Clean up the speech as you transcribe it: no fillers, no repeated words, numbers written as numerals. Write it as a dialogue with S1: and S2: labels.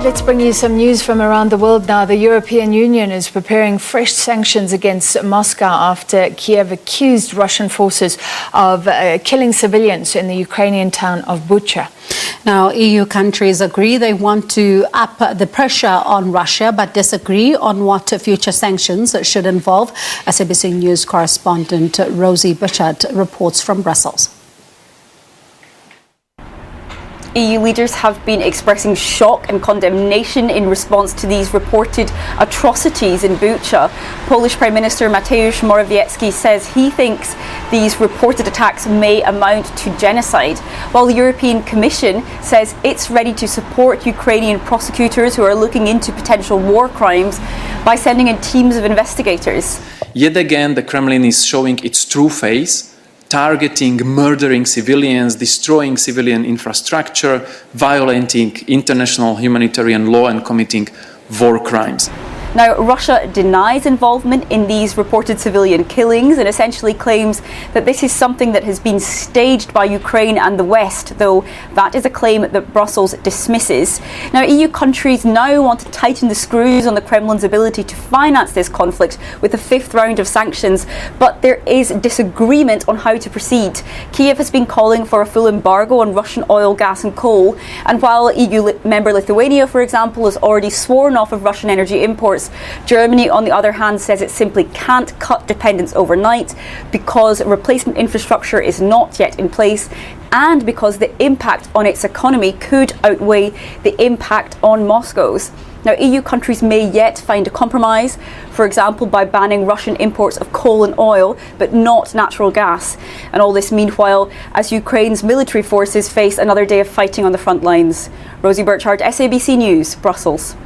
S1: right, let's bring you some news from around the world now. The European Union is preparing fresh sanctions against Moscow after Kyiv accused Russian forces of killing civilians in the Ukrainian town of Bucha.
S2: Now, EU countries agree they want to up the pressure on Russia, but disagree on what future sanctions should involve. SABC News correspondent Rosie Birchard reports from Brussels.
S3: EU leaders have been expressing shock and condemnation in response to these reported atrocities in Bucha. Polish Prime Minister Mateusz Morawiecki says he thinks these reported attacks may amount to genocide, while the European Commission says it's ready to support Ukrainian prosecutors who are looking into potential war crimes by sending in teams of investigators.
S4: Yet again, the Kremlin is showing its true face, targeting, murdering civilians, destroying civilian infrastructure, violating international humanitarian law and committing war crimes.
S3: Now, Russia denies involvement in these reported civilian killings and essentially claims that this is something that has been staged by Ukraine and the West, though that is a claim that Brussels dismisses. Now, EU countries now want to tighten the screws on the Kremlin's ability to finance this conflict with a fifth round of sanctions, but there is disagreement on how to proceed. Kyiv has been calling for a full embargo on Russian oil, gas and coal, and while EU member Lithuania, for example, has already sworn off of Russian energy imports, Germany, on the other hand, says it simply can't cut dependence overnight because replacement infrastructure is not yet in place and because the impact on its economy could outweigh the impact on Moscow's. Now, EU countries may yet find a compromise, for example, by banning Russian imports of coal and oil, but not natural gas. And all this meanwhile, as Ukraine's military forces face another day of fighting on the front lines. Rosie Birchard, SABC News, Brussels.